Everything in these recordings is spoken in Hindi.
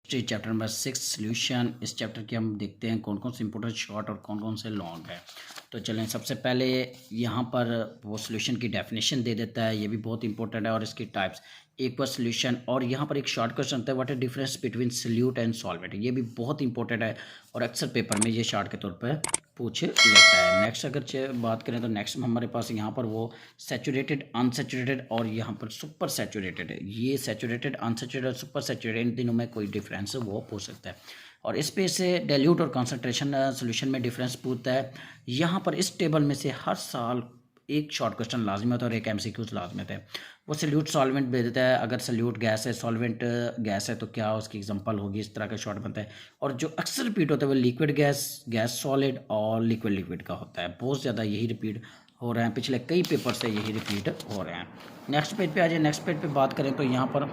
Chapter number 6 solution. इस चैप्टर के हम देखते हैं कौन कौन से इंपॉर्टेंट शॉर्ट और कौन कौन से लॉन्ग है। तो चलें, सबसे पहले यहाँ पर वो सॉल्यूशन की डेफिनेशन दे देता है, ये भी बहुत इंपॉर्टेंट है, और इसकी टाइप्स एक बार सॉल्यूशन, और यहाँ पर एक शॉर्ट क्वेश्चन होता है what is difference between solute and solvent. ये भी बहुत इंपॉर्टेंट है और अक्सर पेपर में ये शॉर्ट के तौर पर पूछ लेता है। नेक्स्ट अगर बात करें तो नेक्स्ट हमारे पास यहाँ पर वो सैचुरेटेड, अनसैचुरेटेड और यहाँ पर सुपर सैचुरेटेड है। ये सैचुरेटेड, अनसैचुरेटेड और सुपर सैचुरेटेड, इन तीनों में कोई डिफरेंस है वो पूछ सकता है। और इस पे से डाइल्यूट और कॉन्सेंट्रेशन सोल्यूशन में डिफरेंस पूछता है। यहाँ पर इस टेबल में से हर साल एक शॉर्ट क्वेश्चन लाजमी होता है और एक एमसीक्यूज लाजमी होता है। वो सल्यूट सॉल्वेंट दे देता है, अगर सल्यूट गैस है, सॉल्वेंट गैस है तो क्या उसकी एग्जांपल होगी, इस तरह का शॉर्ट बनता है। और जो अक्सर रिपीट होता है वो लिक्विड गैस, गैस सॉलिड और लिक्विड लिक्विड का होता है। बहुत ज़्यादा यही रिपीट हो रहे हैं, पिछले कई पेपर से यही रिपीट हो रहे हैं। नेक्स्ट पेज पे आ जाए। नेक्स्ट पेज पे बात करें तो यहाँ पर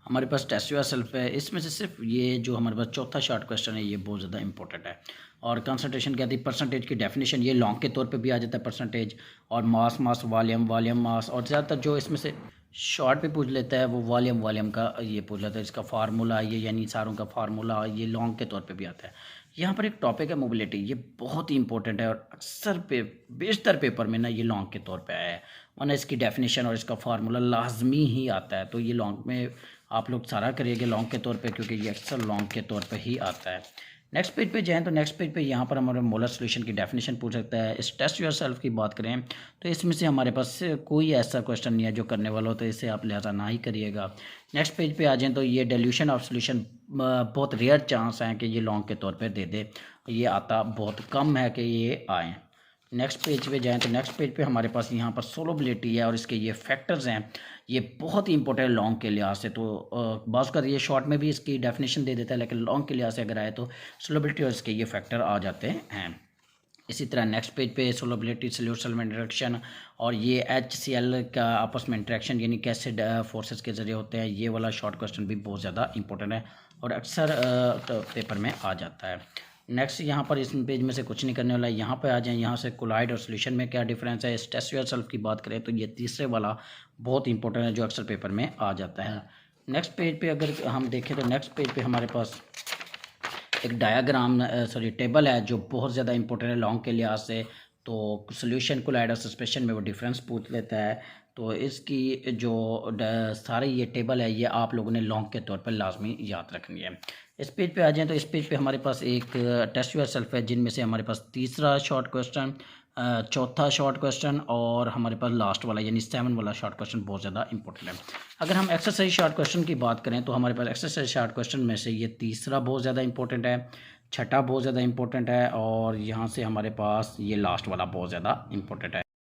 हमारे पास टेस्ट योरसेल्फ है। इसमें से सिर्फ ये जो हमारे पास चौथा शॉर्ट क्वेश्चन है ये बहुत ज़्यादा इंपॉर्टेंट है। और कंसंट्रेशन क्या थी, परसेंटेज की डेफिनेशन, ये लॉन्ग के तौर पे भी आ जाता है परसेंटेज। और मास, मास वॉल्यूम, वॉल्यूम मास, और ज़्यादातर जो इसमें से शॉर्ट पे पूछ लेता है वो वॉल्यूम, वॉल्यूम का ये पूछ लेता है, इसका फार्मूला ये, यानी सारों का फार्मूला ये लॉन्ग के तौर पे भी आता है। यहाँ पर एक टॉपिक है मोबिलिटी, ये बहुत ही इंपॉर्टेंट है और अक्सर पे बेशतर पेपर में ना ये लॉन्ग के तौर पे आया है, वरना इसकी डेफिनेशन और इसका फार्मूला लाजमी ही आता है। तो ये लॉन्ग में आप लोग सारा करिएगा लॉन्ग के तौर पे, क्योंकि ये अक्सर लॉन्ग के तौर पे ही आता है। नेक्स्ट पेज पे जाएँ तो नेक्स्ट पेज पे यहाँ पर हमारे मोलर सॉल्यूशन की डेफिनेशन पूछ सकता है। इस टेस्ट योरसेल्फ की बात करें तो इसमें से हमारे पास कोई ऐसा क्वेश्चन नहीं है जो करने वाला हो, तो इसे आप लिहाजा ना ही करिएगा। नेक्स्ट पेज पे आ जाएँ तो ये डाइल्यूशन ऑफ सॉल्यूशन, बहुत रेयर चांस है कि ये लॉन्ग के तौर पर दे दे, ये आता बहुत कम है कि ये आए। नेक्स्ट पेज पे जाएँ तो नेक्स्ट पेज पे हमारे पास यहाँ पर सोलबिलिटी है और इसके ये फैक्टर्स हैं, ये बहुत ही इंपॉर्टेंट है लॉन्ग के लिहाज से। तो बात कर, ये शॉर्ट में भी इसकी डेफिनेशन दे देता है, लेकिन लॉन्ग के लिहाज से अगर आए तो सोलबिलिटी और इसके ये फैक्टर आ जाते हैं। इसी तरह नेक्स्ट पेज पे सोलबिलिटी, सल्यूट सॉल्वेंट इंटरेक्शन, और ये HCl का आपस में इंटरेक्शन यानी कैसे फोर्सेस के जरिए होते हैं, ये वाला शॉर्ट क्वेश्चन भी बहुत ज़्यादा इंपॉर्टेंट है और अक्सर पेपर में आ जाता है। नेक्स्ट यहाँ पर इस पेज में से कुछ नहीं करने वाला है। यहाँ पे आ जाएं, यहाँ से कोलाइड और सॉल्यूशन में क्या डिफरेंस है। टेस्ट योरसेल्फ की बात करें तो ये तीसरे वाला बहुत इंपॉर्टेंट है जो अक्सर पेपर में आ जाता है। नेक्स्ट पेज पे अगर हम देखें तो नेक्स्ट पेज पे हमारे पास एक डायाग्राम, टेबल है जो बहुत ज़्यादा इंपॉर्टेंट है लॉन्ग के लिहाज से। तो सॉल्यूशन, कोलाइड और सस्पेंशन में वो डिफरेंस पूछ लेता है। तो इसकी जो सारे ये टेबल है ये आप लोगों ने लॉन्ग के तौर पर लाजमी याद रखनी है। इस पेज पे आ जाएं तो इस पेज पे हमारे पास एक टेस्ट योरसेल्फ है, जिनमें से हमारे पास तीसरा शॉर्ट क्वेश्चन, चौथा शॉर्ट क्वेश्चन और हमारे पास लास्ट वाला यानी 7 वाला शॉर्ट क्वेश्चन बहुत ज़्यादा इंपॉर्टेंट है। अगर हम एक्सरसाइज शॉर्ट क्वेश्चन की बात करें तो हमारे पास एक्सरसाइज शॉर्ट क्वेश्चन में से ये तीसरा बहुत ज़्यादा इंपॉर्टेंट है, छठा बहुत ज़्यादा इंपॉर्टेंट है, और यहाँ से हमारे पास ये लास्ट वाला बहुत ज़्यादा इंपॉर्टेंट है।